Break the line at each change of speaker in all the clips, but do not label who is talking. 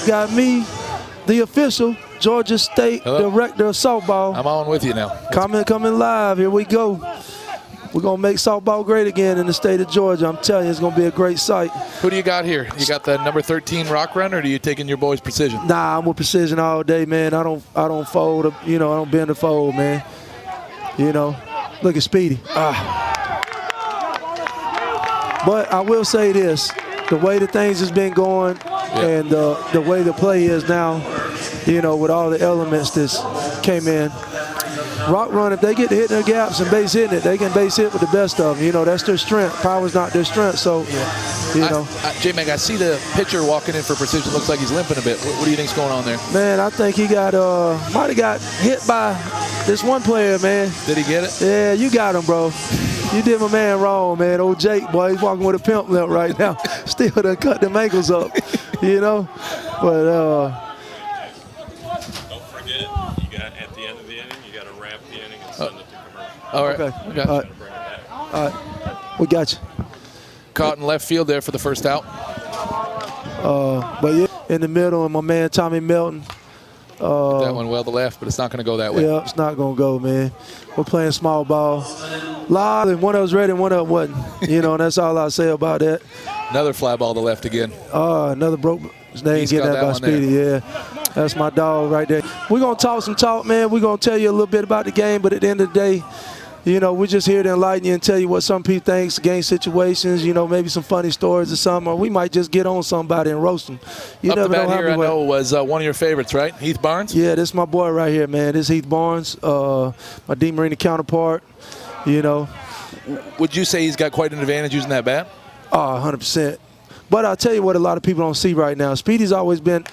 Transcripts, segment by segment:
got me, the official Georgia State Director of Softball.
I'm on with you now.
Coming live. Here we go. We're going to make softball great again in the state of Georgia. I'm telling you, it's going to be a great sight.
Who do you got here? You got the number 13 Rock Runner, or are you taking your boy's Precision?
Nah, I'm with Precision all day, man. I don't fold, I don't bend the fold, man. Look at Speedy. But I will say this, the way the things has been going and the way the play is now, with all the elements that came in. Rock Run, if they get to hit their gaps and base hitting it, they can base hit with the best of them. That's their strength. Power's not their strength, so,
J-Mag, I see the pitcher walking in for Precision. Looks like he's limping a bit. What do you think's going on there?
Man, I think he might have got hit by this one player, man.
Did he get it?
Yeah, you got him, bro. You did my man wrong, man. Old Jake, boy, he's walking with a pimp limp right now. Still done cut them ankles up, But,
don't forget, you got at the end of the inning, you got to wrap the inning and send it to commercial.
All right.
Okay.
Okay.
All right. All right. We got you.
Caught in left field there for the first out.
But yeah, in the middle, and my man Tommy Melton.
That one well to left, but it's not going to go that way.
Yeah, it's not going to go, man. We're playing small ball. Live, and one of us ready and one of us wasn't. And that's all I'll say about that.
Another fly ball to left again.
Another broke. His name
He's
getting
got
that by
that one
Speedy, yeah. That's my dog right there. We're going to talk some talk, man. We're going to tell you a little bit about the game, but at the end of the day, we're just here to enlighten you and tell you what some people think, game situations, maybe some funny stories or something, or we might just get on somebody and roast them. You
Up
never
the bat
know how
here, I know, was one of your favorites, right? Heath Barnes?
Yeah, this is my boy right here, man. This is Heath Barnes, my D Marina counterpart,
Would you say he's got quite an advantage using that bat?
100%. But I'll tell you what a lot of people don't see right now. Speedy's always been,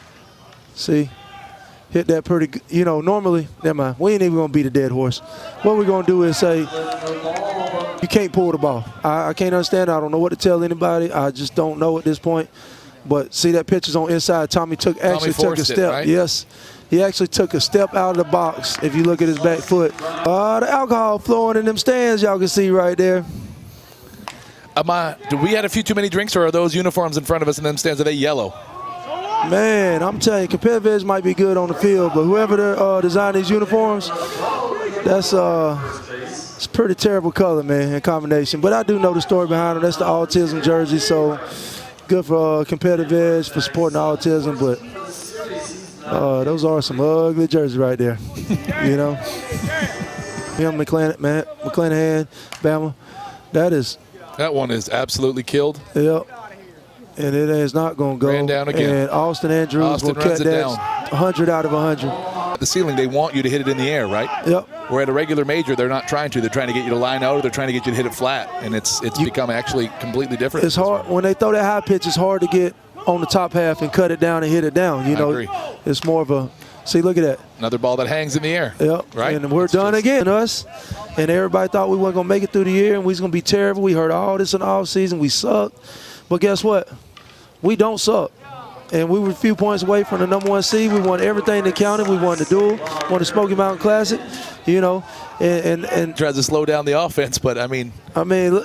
hit that pretty good. Normally, never mind. We ain't even going to beat a dead horse. What we're going to do is say, you can't pull the ball. I can't understand. I don't know what to tell anybody. I just don't know at this point. But see that pitch is on inside. Tommy took a step.
Right?
Yes. He actually took a step out of the box if you look at his back foot. The alcohol flowing in them stands, y'all can see right there.
Do we had a few too many drinks, or are those uniforms in front of us in them stands, are they yellow?
Man, I'm telling you, competitive edge might be good on the field, but whoever designed these uniforms, that's it's a pretty terrible color, man, in combination. But I do know the story behind them. That's the autism jersey, so good for competitive edge for supporting autism. But those are some ugly jerseys right there, McClanahan, Bama.
That one is absolutely killed.
Yep. And it is not going to go.
Ran down again.
And Austin Andrews will cut that 100 out of 100.
At the ceiling, they want you to hit it in the air, right?
Yep.
Where at a regular major, they're not trying to. They're trying to get you to line out, or they're trying to get you to hit it flat. And it's become actually completely different.
It's hard. When they throw that high pitch, it's hard to get on the top half and cut it down and hit it down.
I agree.
It's more of a, look at that.
Another ball that hangs in the air.
Yep.
Right?
And we're done again, us. And everybody thought we weren't going to make it through the year and we was going to be terrible. We heard all this in the offseason. We sucked. But guess what? We don't suck. And we were a few points away from the #1 seed. We won everything that counted. We won the duel, won the Smoky Mountain Classic, and
tries to slow down the offense, but I mean,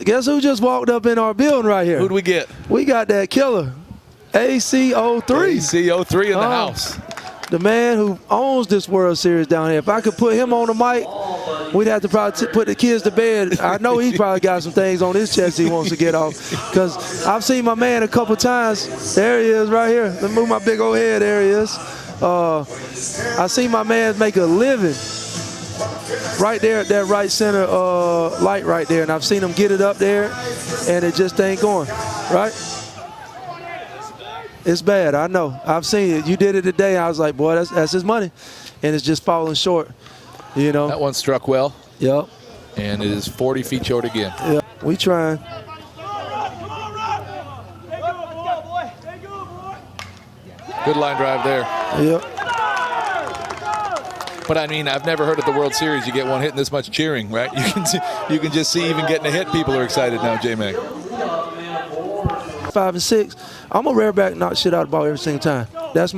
guess who just walked up in our building right here?
Who'd we get?
We got that killer, AC03.
AC03 in the house.
The man who owns this World Series down here. If I could put him on the mic, we'd have to probably put the kids to bed. I know he probably got some things on his chest he wants to get off. Because I've seen my man a couple times. There he is right here. Let me move my big old head. There he is. I seen my man make a living right there at that right center light right there. And I've seen him get it up there, and it just ain't going, right? It's bad, I know. I've seen it. You did it today. I was like, boy, that's his money. And it's just falling short,
That one struck well.
Yep.
And it is 40 feet short again.
Yep. We trying.
Good line drive there.
Yep.
But I mean, I've never heard at the World Series you get one hitting this much cheering, right? You can just see even getting a hit, people are excited now, J-Mac.
5 and 6. I'm a rare back, knock shit out of the ball every single time. That's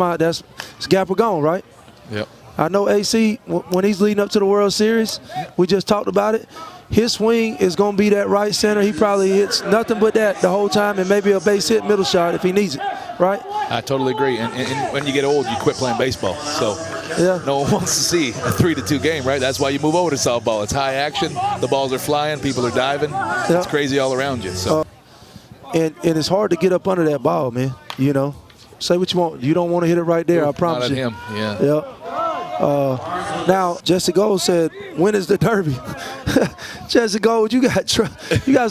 gap or gone, right?
Yep.
I know AC, when he's leading up to the World Series, we just talked about it, his swing is going to be that right center. He probably hits nothing but that the whole time and maybe a base hit middle shot if he needs it, right?
I totally agree. And when you get old, you quit playing baseball. So
Yeah.
no one wants to see a 3-2 game, right? That's why you move over to softball. It's high action. The balls are flying. People are diving. It's crazy all around you. So.
And it's hard to get up under that ball, man. You know, say what you want. You don't want to hit it right there. I promise you.
Not at him. Yeah.
Yep. Now, Jesse Gold said, when is the Derby? Jesse Gold, you got some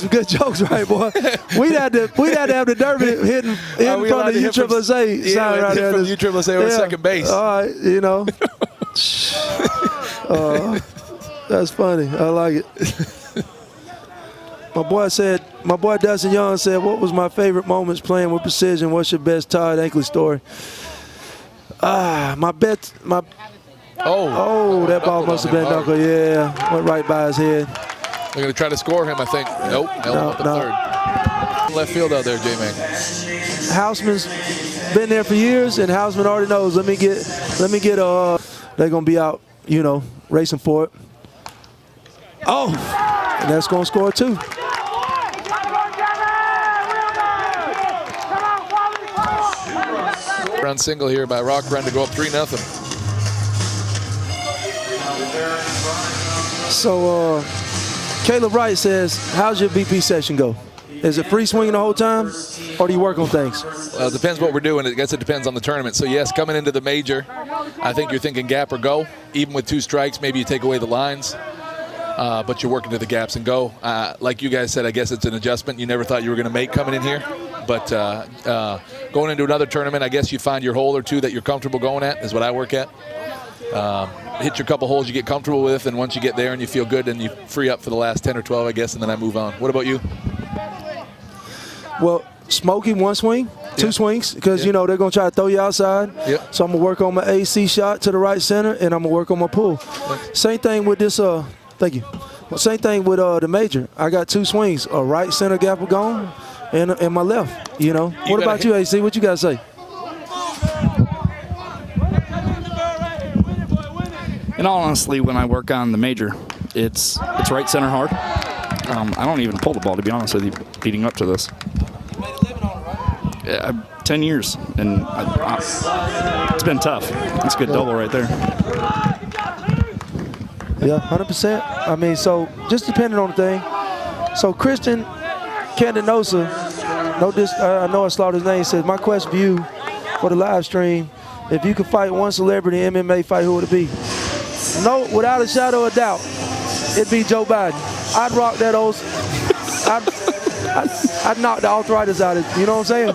good jokes, right, boy? We'd have to have the Derby hitting in front of USSSA sign right there.
From USSSA on second base.
All right, you know. That's funny. I like it. My boy Dustin Young said, what was my favorite moments playing with precision? What's your best Todd Ankley story? That ball must have been knuckle. Yeah, went right by his head.
They're going to try to score him, I think. Nope, held up the third. Left field out there, J-Mac.
Houseman's been there for years, and Houseman already knows. Let me get. They're going to be out, you know, racing for it. Oh, and that's going to score too.
Run single here by Rock Run to go up 3-0.
So Caleb Wright says, how's your BP session go? Is it free swinging the whole time, or do you work on things?
Well, it depends what we're doing. I guess it depends on the tournament. So, yes, coming into the major, I think you're thinking gap or go. Even with 2 strikes, maybe you take away the lines. But you're working to the gaps and go. Like you guys said, I guess it's an adjustment you never thought you were going to make coming in here. But going into another tournament, I guess you find your hole or 2 that you're comfortable going at is what I work at. Hit your couple holes you get comfortable with, and once you get there and you feel good, then you free up for the last 10 or 12, I guess, and then I move on. What about you?
Well, Smokey, 1 swing, 2 swings, because, you know, they're going to try to throw you outside.
Yep.
So I'm going to work on my AC shot to the right center, and I'm going to work on my pull. Same thing with this, thank you. Well, same thing with the major. I got 2 swings, a right center gap gone, and my left, you know. What about you, AC? What you got to say?
In all honesty, when I work on the major, it's right center hard. I don't even pull the ball, to be honest with you, leading up to this.
You made a living on it, right?
Yeah, 10 years, and it's been tough. That's a good double right there.
Yeah, 100%. I mean, so just depending on the thing. So Christian Candinosa, I know I slaughtered his name, says, my question for you for the live stream, if you could fight one celebrity MMA fight, who would it be? No, without a shadow of doubt, it'd be Joe Biden. I'd rock that old. I'd knock the arthritis out of it. You know what I'm saying?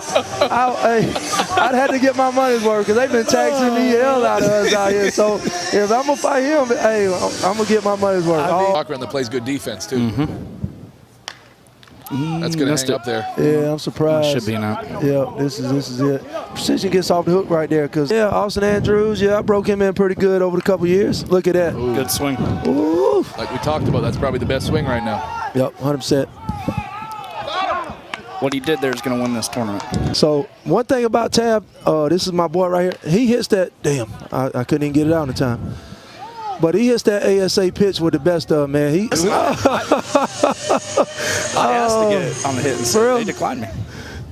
I'd have to get my money's worth because they've been taxing the hell out of us out here. So if I'm gonna fight him, hey, I'm gonna get my money's worth.
Rock that plays good defense too. That's going to hang up there.
Yeah, I'm surprised.
Should be not.
Yeah, this is it. Precision gets off the hook right there because, yeah, Austin Andrews, I broke him in pretty good over the couple years. Look at that.
Ooh. Good swing.
Ooh.
Like we talked about, that's probably the best swing right now.
Yep, 100%.
What he did there is going to win this tournament.
So one thing about Tab, this is my boy right here. He hits that, damn, I couldn't even get it out in time. But he hits that ASA pitch with the best of, man.
I asked to get it on the hit, and they declined me.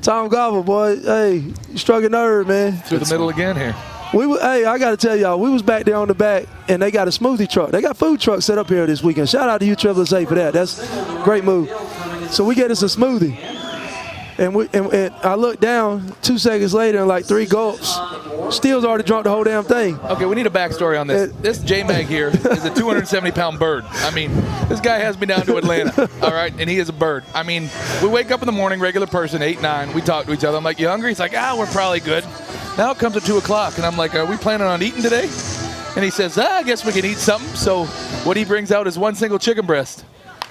Tom Gobble, boy, hey, you struck a nerve, man.
Through the middle again here.
Hey, I got to tell y'all, we was back there on the back, and they got a smoothie truck. They got food trucks set up here this weekend. Shout out to USSSA for that. That's a great move. So we get us a smoothie. And I look down 2 seconds later and like 3 gulps. Steele's already drunk the whole damn thing.
Okay, we need a backstory on this. This J-Mag here is a 270-pound bird. I mean, this guy has me down to Atlanta, all right, and he is a bird. I mean, we wake up in the morning, regular person, 8, 9. We talk to each other. I'm like, you hungry? He's like, we're probably good. Now it comes at 2 o'clock, and I'm like, are we planning on eating today? And he says, I guess we can eat something. So what he brings out is 1 single chicken breast.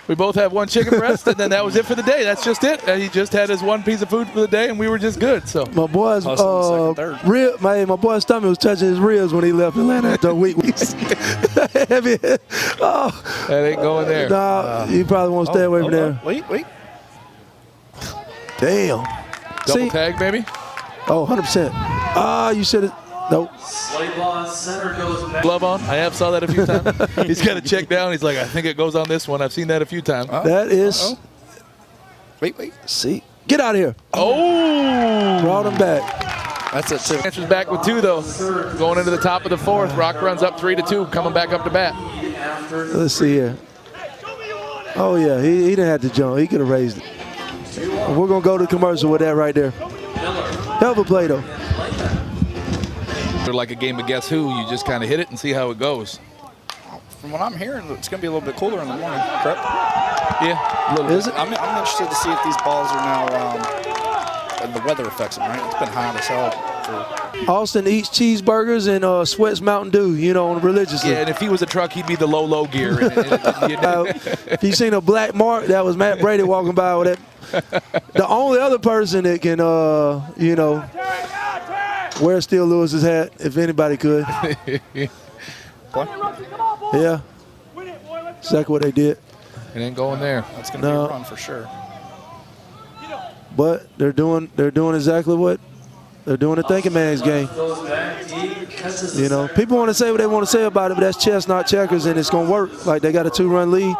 We both have 1 chicken breast, and then that was it for the day. That's just it. He just had his 1 piece of food for the day, and we were just good. So
my boy's my boy's stomach was touching his ribs when he left Atlanta after a week.
That ain't going there.
Nah, you probably want to stay away from there.
Wait.
Damn.
Double tag, maybe?
100%. You should have. Nope.
Glove on. I have saw that a few times. He's got to check down. He's like, I think it goes on this one. I've seen that a few times.
That is.
Wait.
See. Get out of here.
Oh.
Brought him back.
That's it, too.
Answers back with 2, though. Going into the top of the 4th. Rock runs up 3-2, coming back up to bat.
Let's see here. Oh, yeah, he didn't have to jump. He could have raised it. We're going to go to commercial with that right there. Hell of a play, though.
They're like a game of Guess Who. You just kind of hit it and see how it goes.
From what I'm hearing, it's going to be a little bit cooler in the morning, correct?
Yeah, a little
Is
bit.
it?
I'm interested to see if these balls are now, and the weather affects them, right? It's been hot as hell for...
Austin eats cheeseburgers and sweats Mountain Dew, you know, religiously.
Yeah, and if he was a truck, he'd be the low gear.
If you seen a black mark, that was Matt Brady walking by with that. The only other person that can, you know, wear Steele Lewis's hat, if anybody could. Yeah, exactly what they did.
It ain't going there.
That's going to be a run for sure.
But they're doing exactly what they're doing the thinking man's game. You know, people want to say what they want to say about it, but that's chess, not checkers, and it's going to work. Like, they got a 2-run lead.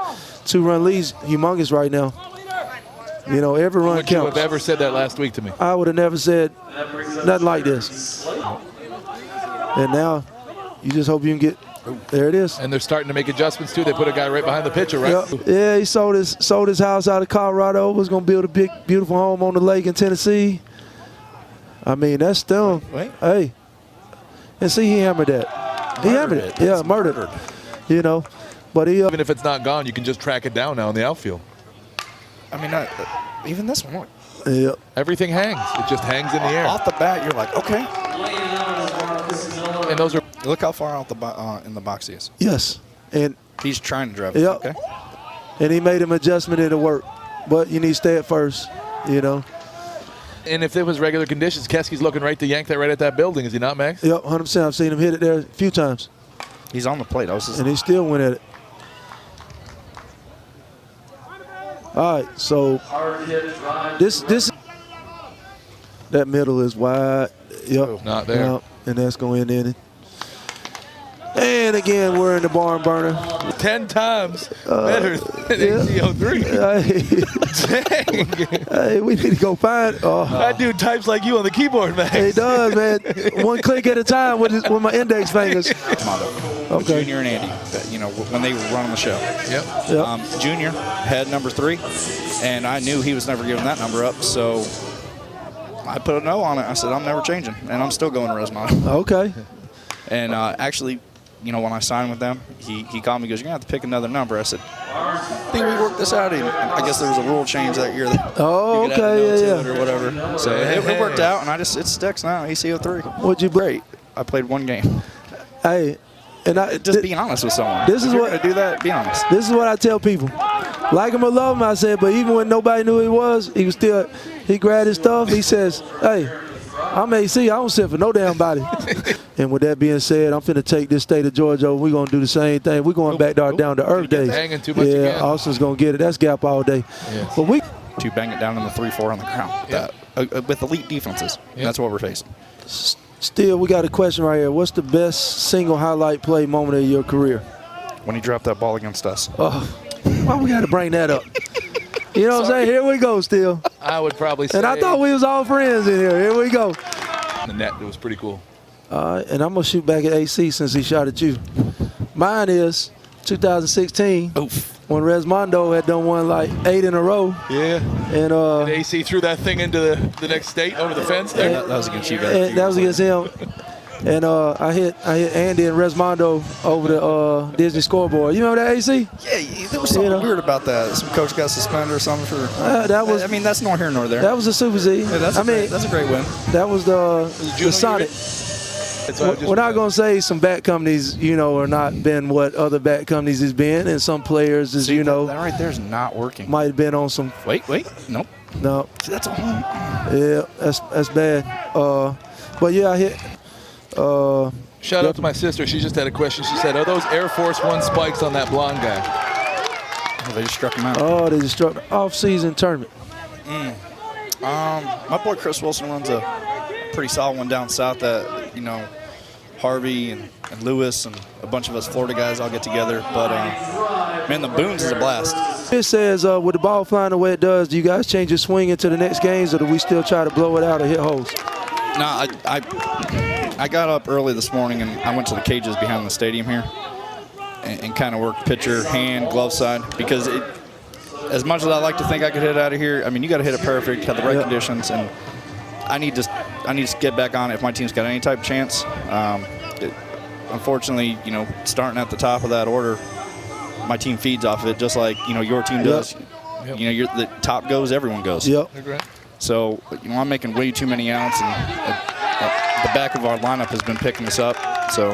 2-run lead's humongous right now. You know, every run
Would you
counts.
have ever said that last week to me?
I would have never said nothing like this. And now you just hope you can get. There it is.
And they're starting to make adjustments too. They put a guy right behind the pitcher, right?
Yep. Yeah, he sold his house out of Colorado. Was gonna build a big, beautiful home on the lake in Tennessee. I mean, that's still.
Wait.
Hey, and see, he hammered that. He hammered it. Yeah, murdered. You know, but he.
Even if it's not gone, you can just track it down now in the outfield.
I mean, even this one,
Yeah.
Everything hangs. It just hangs in the air.
off the bat, you're like, okay.
And those are.
Look how far out in the box he is.
Yes, and
He's trying to drive it.
Yep.
Okay.
and he made an adjustment and it worked. But you need to stay at first. You know.
And if it was regular conditions, Kesky's looking right to yank that right at that building, is he not, Max?
Yep, 100%. I've seen him hit it there a few times,
He's on the plate.
and he still went at it. All right, so this that middle is wide. Yep,
Not there.
Yep, and that's going to end it. And again, we're in the barn burner.
10 times better than AC03. Dang.
Hey, we need to go find.
That dude types like you on the keyboard, Max.
He does, man. One click at a time with my index fingers. Okay.
Junior and Andy, you know, when they were running the show.
Yep.
Yep.
Junior had number 3, and I knew he was never giving that number up, so I put a no on it. I said, I'm never changing, and I'm still going to Rosemont.
Okay.
And actually, you know, when I signed with them, he called me, he goes, you're going to have to pick another number. I said, I think we worked this out. And I guess there was a rule change that year. That
Oh,
you could add a no
okay,
to
yeah,
it
yeah.
or whatever. So it worked out, and it sticks now, AC03.
What'd you break?
Great. I played 1 game.
Hey, and I
Just be honest with someone.
This is
if you're
what-
going to do that, be honest.
This is what I tell people. Like him or love him, I said, but even when nobody knew who he grabbed his stuff. He says, hey, I'm AC. I don't sit for no damn body. And with that being said, I'm finna take this state of Georgia. We're going to do the same thing. We're going back to our down to earth days.
Hanging too much
Yeah,
again.
Austin's going to get it. That's gap all day.
Yeah.
But we
To bang it down in the 3-4 on the ground.
Yep.
With elite defenses.
Yep.
That's what we're facing.
still, we got a question right here. What's the best single highlight play moment of your career?
When he dropped that ball against us.
Why we got to bring that up? You know what I'm saying? Here we go, still.
I would probably say.
And I thought we was all friends in here. Here we go.
the net. It was pretty cool.
And I'm going to shoot back at AC since he shot at you. Mine is 2016 when Resmondo had done one like 8 in a row.
Yeah.
And
AC threw that thing into the next state over the fence there.
That was against you guys.
and that was against him. And I hit Andy and Resmondo over the Disney scoreboard. You remember that, AC?
Yeah, there was something weird about that. Some coach got suspended or something for.
That was.
I mean, that's nor here nor there.
That was a Super Z.
Yeah, that's a great win.
That was the Sonic. We're not going to say some bat companies, are not been what other bat companies has been, and some players, as
That right there is not working.
might have been on some.
Wait, nope.
No.
See, that's a home.
Yeah, that's bad. But yeah, I hit.
Shout out to my sister. She just had a question. She said, "Are those Air Force One spikes on that blonde guy?"
Oh, they just struck him out.
Oh, they just struck the off-season tournament.
My boy Chris Wilson runs a pretty solid one down south that, Harvey and Lewis and a bunch of us Florida guys all get together. But, man, the Boones is a blast.
It says, with the ball flying the way it does, do you guys change your swing into the next games, or do we still try to blow it out or hit holes?
No, I got up early this morning and I went to the cages behind the stadium here and kind of worked pitcher, hand, glove side because as much as I like to think I could hit out of here, I mean, you got to hit it perfect, have the right conditions, and I need to get back on it if my team's got any type of chance. Unfortunately, you know, starting at the top of that order, my team feeds off of it just like, you know, your team does.
Yep.
You know, the top goes, everyone goes.
Yep.
So, you know, I'm making way too many outs, and the back of our lineup has been picking us up. So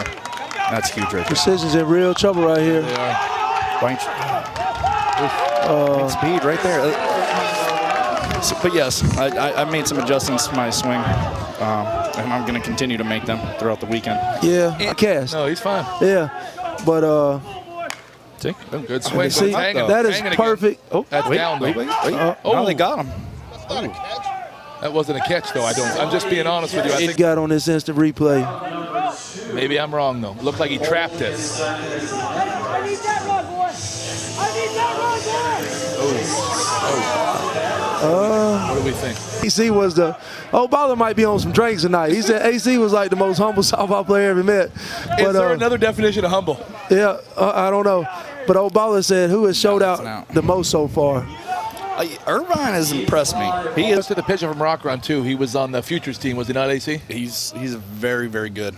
that's huge right there.
Precision's in real trouble right here.
They are.
Great speed right there. But yes, I made some adjustments to my swing, and I'm going to continue to make them throughout the weekend.
Yeah, cast.
No, he's fine.
Yeah, but
See? Good swing.
see, that is perfect.
Oh, that's down.
Wait.
Oh,
No, they got him.
That wasn't a catch, though. I'm just being honest with you. I
It
think
got on this instant replay.
maybe I'm wrong, though. It looked like he trapped it.
I need that run, boy. I need that run, boy.
What do we think?
AC was the Baller might be on some drinks tonight. He said AC was like the most humble softball player ever met. But,
Is there another definition of humble?
Yeah, I don't know. But old Baller said who has showed out the most so far.
Irvine has impressed me. He
Just
is.
to the pitcher from Rock Run, too. He was on the Futures team, was he not, AC?
He's very, very good.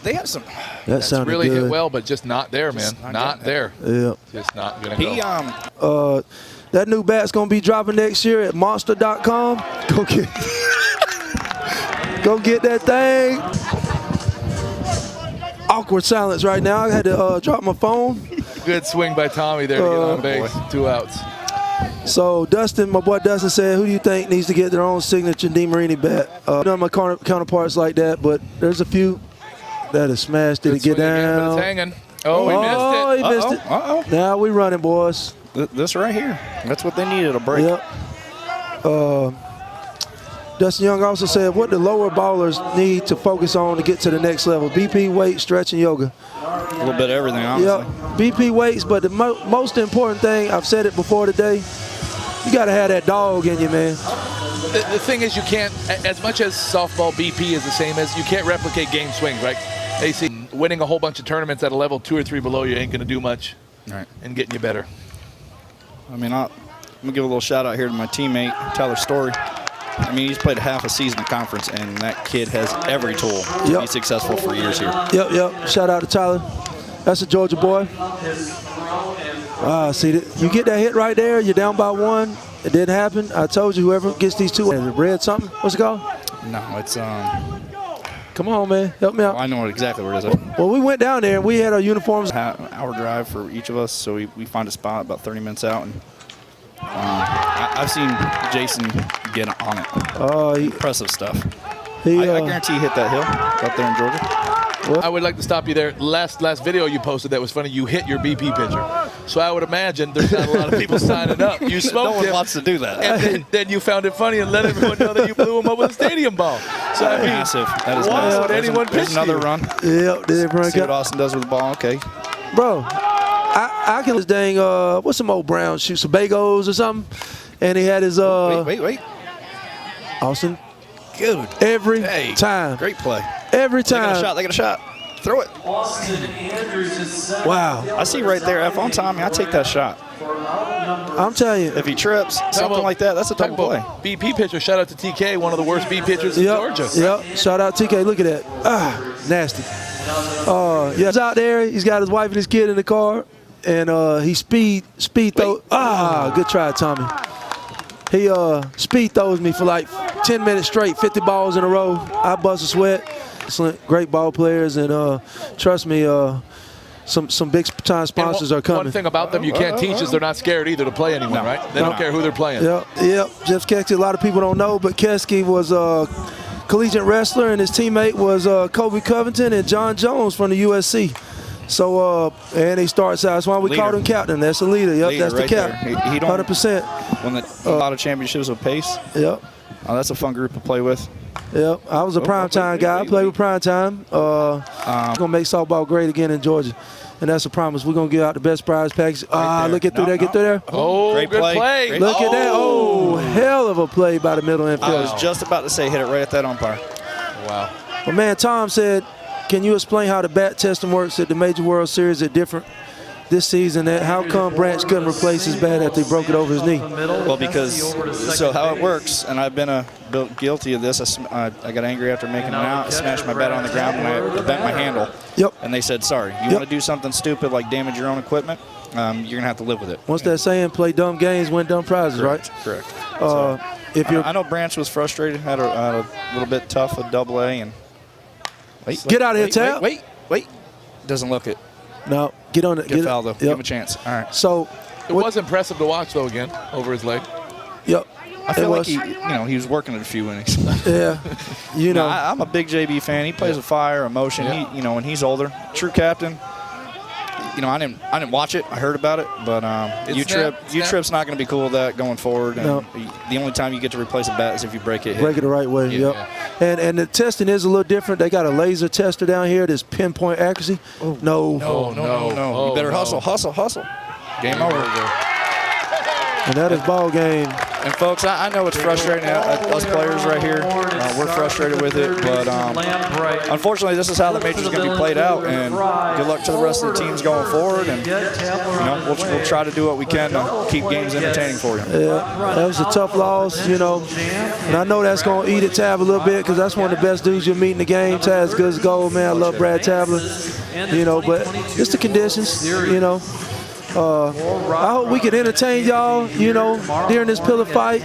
They have some.
That sounded
really
good.
hit well, but just not there, man. Not there.
Yeah.
Just not going to go.
He
That new bat's gonna be dropping next year at monster.com. Go get that thing. Awkward silence right now. I had to drop my phone.
Good swing by Tommy there to get on base. 2 outs.
So Dustin, my boy Dustin said, who do you think needs to get their own signature DeMarini bat? None of my counterparts like that, but there's a few that have smashed it to get down.
But it's hanging. Oh, he missed it.
He missed it. Now we running, boys.
This right here. That's what they needed, a break.
Yep. Dustin Young also said, what do lower ballers need to focus on to get to the next level? BP, weight, stretch, and yoga.
A little bit of everything, honestly.
Yep, BP weights, but the most important thing, I've said it before today, you got to have that dog in you, man.
The thing is, you can't, as much as softball BP is the same as, you can't replicate game swings, right? They see winning a whole bunch of tournaments at a level 2 or 3 below you ain't going to do much in getting you better.
I mean, I'm going to give a little shout out here to my teammate, Tyler Story. I mean, he's played half a season of conference, and that kid has every tool to be successful for years here.
Yep. Shout out to Tyler. That's a Georgia boy. See, you get that hit right there, you're down by 1. It didn't happen. I told you, whoever gets these 2, red something? What's it called?
No, it's
Come on, man. Help me out.
I know exactly where it is.
Well, we went down there and we had our uniforms.
An hour drive for each of us, so we find a spot about 30 minutes out. And I've seen Jason get on it. Impressive stuff. I guarantee he hit that hill up there in Georgia.
I would like to stop you there. Last video you posted that was funny, you hit your BP pitcher. So I would imagine there's not a lot of people signing up. You smoked
No one
him,
wants to do that.
and then you found it funny and let everyone know that you blew him up with a stadium ball. So I mean,
Massive. That is
why
massive.
would anyone
There's
pitch
another
you?
run.
Yep,
See what Austin does with the ball. Okay.
Bro, I can this dang, what's some old Brown shoot, some bagels or something? And he had his,
Wait.
Austin,
Good.
every time.
Great play.
Every time.
They got a shot. Throw it.
Wow.
I see right there. If on Tommy, I take that shot.
I'm telling you.
If he trips, something like that, that's a double play.
BP pitcher, shout out to TK, one of the worst BP pitchers in Georgia.
Yep. Shout out TK. Look at that. Nasty. He's out there. He's got his wife and his kid in the car, and he speed throw. Good try, Tommy. He speed throws me for like 10 minutes straight, 50 balls in a row. I bust a sweat. Excellent, great ball players, and trust me, some big time sponsors are coming.
One thing about them you can't teach is they're not scared either to play anyone, right? They don't care who they're playing.
Yep. Jeff Keski, a lot of people don't know, but Keski was a collegiate wrestler, and his teammate was Kobe Covington and John Jones from the USC. So, and he starts out. That's why we
Leader.
called him captain. That's the leader. Yep,
Leader
that's the
right
cap.
there. He don't
100%.
win a lot of championships with pace.
Yep.
Oh, that's a fun group to play with.
Yep. I was a primetime guy. I played with primetime. We're going to make softball great again in Georgia. And that's a promise. We're going to give out the best prize package. Look at through there. Get through there.
Oh,
Great
good
play.
play.
Great
Look at that. Oh, hell of a play by the middle
I
infielder.
was just about to say hit it right at that umpire.
Wow.
But, man, Tom said, can you explain how the bat testing works at the Major World Series are different this season? How come Branch couldn't replace his bat after he broke it over his knee?
Well, because so how it works, and I've been guilty of this. I got angry after making an out. I smashed my bat on the ground and I bent my handle.
Yep.
And they said, sorry, you want to do something stupid like damage your own equipment, you're going to have to live with it.
What's that saying? Play dumb games, win dumb prizes, right?
Correct.
If you're
I know Branch was frustrated, had a little bit tough with AA, and
Get out of here, Tab.
Wait. Doesn't look it.
No, get on it.
Good foul, though.
Yep.
Give him a chance. All right.
So,
It was impressive to watch, though, again, over his leg.
yep.
I feel
It
like
was.
he was working at a few innings.
Yeah. You know.
I'm a big JB fan. He plays with fire, emotion.
Yeah.
He, when he's older, true captain. I didn't watch it. I heard about it, but U-Trip's not going to be cool with that going forward. And
No.
the only time you get to replace a bat is if you break it.
Break it the right way. Yep. And the testing is a little different. They got a laser tester down here. This pinpoint accuracy. No.
no.
You better
no.
hustle. Game over.
And that is ball game.
And folks, I know it's frustrating. Us players right here, we're frustrated with it. But unfortunately, this is how the major's going to be played out. And good luck to the rest of the teams going forward. And we'll try to do what we can to keep games entertaining for you.
Yeah, that was a tough loss, And I know that's going to eat at Tab a little bit because that's one of the best dudes you'll meet in the game. Tab's good as gold, man. I love Brad Tabler. But it's the conditions, I hope we can entertain y'all, during this pillar fight.